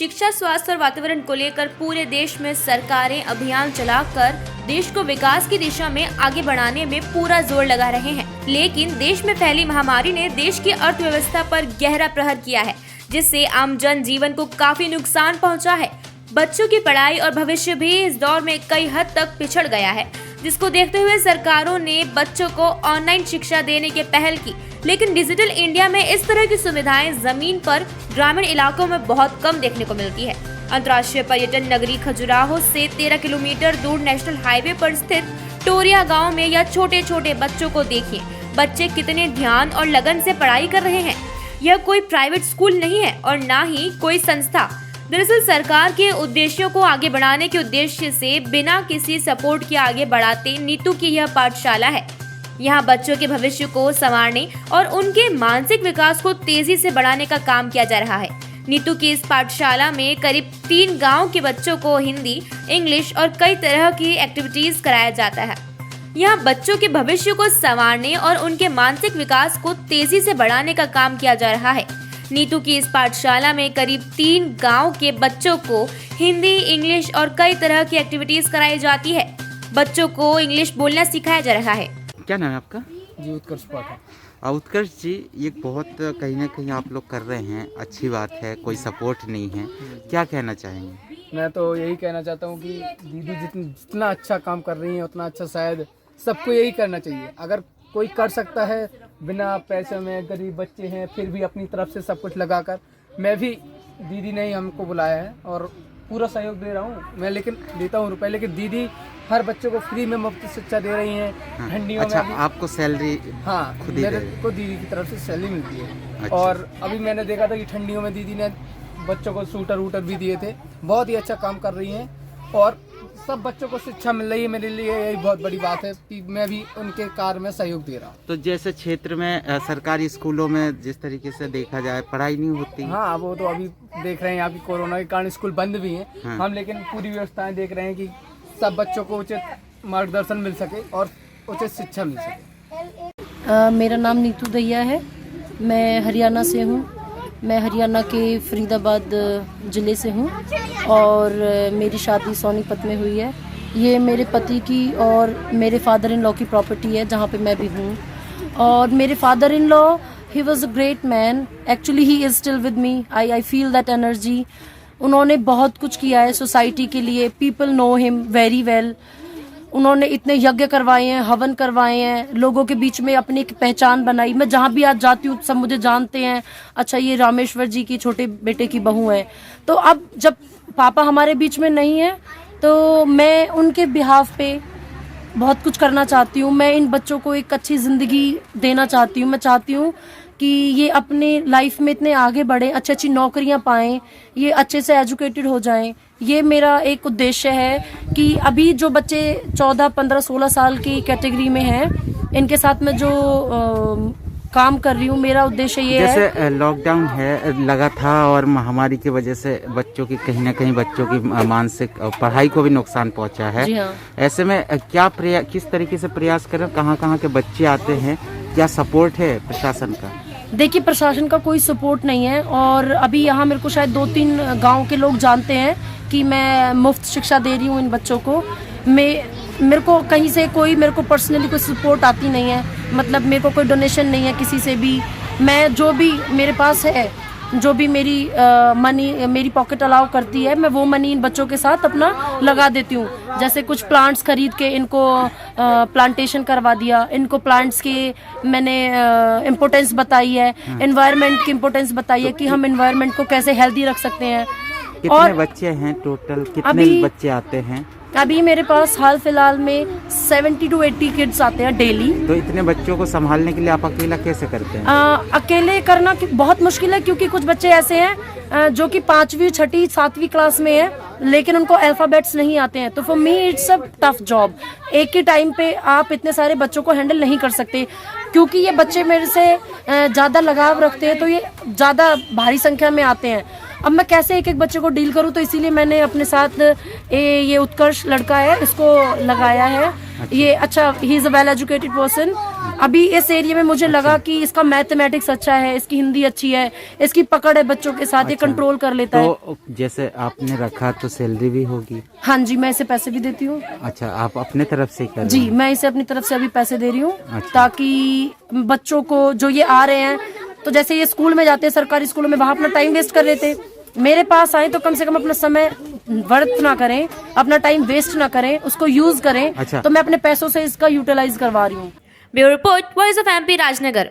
शिक्षा, स्वास्थ्य और वातावरण को लेकर पूरे देश में सरकारें अभियान चलाकर देश को विकास की दिशा में आगे बढ़ाने में पूरा जोर लगा रहे हैं। लेकिन देश में फैली महामारी ने देश की अर्थव्यवस्था पर गहरा प्रहार किया है, जिससे आम जन जीवन को काफी नुकसान पहुंचा है। बच्चों की पढ़ाई और भविष्य भी इस दौर में कई हद तक पिछड़ गया है, जिसको देखते हुए सरकारों ने बच्चों को ऑनलाइन शिक्षा देने की पहल की। लेकिन डिजिटल इंडिया में इस तरह की सुविधाएं जमीन पर ग्रामीण इलाकों में बहुत कम देखने को मिलती है। अंतर्राष्ट्रीय पर्यटन नगरी खजुराहो से 13 किलोमीटर दूर नेशनल हाईवे पर स्थित टोरिया गांव में यह छोटे छोटे बच्चों को देखिए। बच्चे कितने ध्यान और लगन से पढ़ाई कर रहे हैं। यह कोई प्राइवेट स्कूल नहीं है और ना ही कोई संस्था। दरअसल सरकार के उद्देश्यों को आगे बढ़ाने के उद्देश्य से बिना किसी सपोर्ट के आगे बढ़ाते नीतू की यह पाठशाला है। यहाँ बच्चों के भविष्य को संवारने और उनके मानसिक विकास को तेजी से बढ़ाने का काम किया जा रहा है। नीतू की इस पाठशाला में करीब 3 गांव के बच्चों को हिंदी, इंग्लिश और कई तरह की एक्टिविटीज कराया जाता है। यहाँ बच्चों के भविष्य को संवारने और उनके मानसिक विकास को तेजी से बढ़ाने का काम किया जा रहा है। नीतू की इस पाठशाला में करीब 3 गांव के बच्चों को हिंदी, इंग्लिश और कई तरह की एक्टिविटीज कराई जाती है। बच्चों को इंग्लिश बोलना सिखाया जा रहा है। क्या नाम है आपका? जी, उत्कर्ष पाठक। उत्कर्ष जी, ये बहुत कहीं ना कहीं आप लोग कर रहे हैं, अच्छी बात है, कोई सपोर्ट नहीं है, क्या कहना चाहेंगे? मैं तो यही कहना चाहता हूँ कि दीदी जितना अच्छा काम कर रही हैं उतना अच्छा शायद सबको यही करना चाहिए। अगर कोई कर सकता है बिना पैसे में, गरीब बच्चे हैं फिर भी अपनी तरफ से सब कुछ लगाकर, मैं भी, दीदी ने ही हमको बुलाया है और पूरा सहयोग दे रहा हूँ मैं, लेकिन देता हूँ रुपए, लेकिन दीदी हर बच्चों को फ्री में मुफ्त शिक्षा दे रही हैं। ठंडियों अच्छा, में आपको सैलरी? हाँ, खुद ही मेरे को दीदी की तरफ से सैलरी मिलती है। अच्छा। और अभी मैंने देखा था कि ठंडियों में दीदी ने बच्चों को सूटर वूटर भी दिए थे। बहुत ही अच्छा काम कर रही हैं और सब बच्चों को शिक्षा मिल रही है। मेरे लिए यही बहुत बड़ी बात है कि मैं भी उनके कार्य में सहयोग दे रहा हूँ। तो जैसे क्षेत्र में सरकारी स्कूलों में जिस तरीके से देखा जाए पढ़ाई नहीं होती? हाँ, वो तो अभी देख रहे हैं यहाँ की कोरोना के कारण स्कूल बंद भी हैं। हाँ। हम लेकिन पूरी व्यवस्थाएं देख रहे हैं कि सब बच्चों को उचित मार्गदर्शन मिल सके और उचित शिक्षा मिल सके। मेरा नाम नीतू दैया है। मैं हरियाणा से हूँ। मैं हरियाणा के फरीदाबाद ज़िले से हूँ और मेरी शादी सोनीपत में हुई है। ये मेरे पति की और मेरे फादर इन लॉ की प्रॉपर्टी है, जहाँ पे मैं भी हूँ। और मेरे father in law, he was a great man. Actually he is still with me. I feel that energy. उन्होंने बहुत कुछ किया है सोसाइटी के लिए। People know him very well. उन्होंने इतने यज्ञ करवाए हैं, हवन करवाए हैं, लोगों के बीच में अपनी एक पहचान बनाई। मैं जहाँ भी आज जाती हूँ सब मुझे जानते हैं, अच्छा ये रामेश्वर जी की छोटे बेटे की बहू है। तो अब जब पापा हमारे बीच में नहीं है तो मैं उनके बिहाफ पे बहुत कुछ करना चाहती हूँ। मैं इन बच्चों को एक अच्छी ज़िंदगी देना चाहती हूँ। मैं चाहती हूँ कि ये अपने लाइफ में इतने आगे बढ़े, अच्छी अच्छी नौकरियां पाएं, ये अच्छे से एजुकेटेड हो जाएं। ये मेरा एक उद्देश्य है कि अभी जो बच्चे 14, 15, 16 साल की कैटेगरी में हैं, इनके साथ में जो काम कर रही हूँ, मेरा उद्देश्य ये है। जैसे लॉकडाउन है लगा था और महामारी की वजह से बच्चों की कहीं ना कहीं बच्चों की मानसिक पढ़ाई को भी नुकसान पहुंचा है। जी हाँ। ऐसे में क्या किस तरीके से प्रयास करें? कहाँ के बच्चे आते हैं? क्या सपोर्ट है प्रशासन का? देखिए, प्रशासन का कोई सपोर्ट नहीं है और अभी यहाँ मेरे को शायद 2-3 गांव के लोग जानते हैं कि मैं मुफ्त शिक्षा दे रही हूँ इन बच्चों को। मेरे को कहीं से कोई मेरे को पर्सनली कोई सपोर्ट आती नहीं है। मतलब मेरे को कोई डोनेशन नहीं है किसी से भी। मैं जो भी मेरे पास है, जो भी मेरी मनी मेरी पॉकेट अलाउ करती है, मैं वो मनी इन बच्चों के साथ अपना लगा देती हूँ। जैसे कुछ प्लांट्स खरीद के इनको प्लांटेशन करवा दिया। इनको प्लांट्स की मैंने इम्पोर्टेंस बताई है, एनवायरनमेंट की इम्पोर्टेंस बताई है कि हम एनवायरनमेंट को कैसे हेल्दी रख सकते हैं। कितने बच्चे हैं टोटल? कितने बच्चे आते हैं? अभी मेरे पास हाल फिलहाल में 70 to 80 किड्स आते हैं डेली। तो इतने बच्चों को संभालने के लिए आप अकेला कैसे करते हैं? अकेले करना बहुत मुश्किल है, क्योंकि कुछ बच्चे ऐसे हैं जो कि 5वीं, 6ठी, 7वीं क्लास में है, लेकिन उनको अल्फाबेट्स नहीं आते हैं। तो for me it's a tough job. एक ही टाइम पे आप इतने सारे बच्चों को हैंडल नहीं कर सकते, क्योंकि ये बच्चे मेरे से ज़्यादा लगाव रखते हैं, तो ये ज़्यादा भारी संख्या में आते हैं। अब मैं कैसे एक एक बच्चे को डील करूं, तो इसीलिए मैंने अपने साथ ये उत्कर्ष लड़का है, इसको लगाया है। ये अच्छा, he is a well educated person. अभी इस एरिया में मुझे लगा कि इसका मैथमेटिक्स अच्छा है, इसकी हिंदी अच्छी है, इसकी पकड़ है बच्चों के साथ, ये अच्छा। कंट्रोल कर लेता है। तो जैसे आपने रखा तो सैलरी भी होगी? हाँ जी, मैं इसे पैसे भी देती हूँ। अच्छा, आप अपने तरफ से कर रहे जी, हैं? मैं इसे अपनी तरफ से अभी पैसे दे रही हूँ अच्छा। ताकि बच्चों को जो ये आ रहे हैं, तो जैसे ये स्कूल में जाते हैं सरकारी स्कूलों में, वहाँ अपना टाइम वेस्ट कर रहे थे, मेरे पास आए तो कम से कम अपना समय व्यर्थ ना करें, अपना टाइम वेस्ट ना करें, उसको यूज करें। अच्छा। तो मैं अपने पैसों से इसका यूटिलाइज करवा रही हूँ। Bureau report, voice of MP, Rajnagar.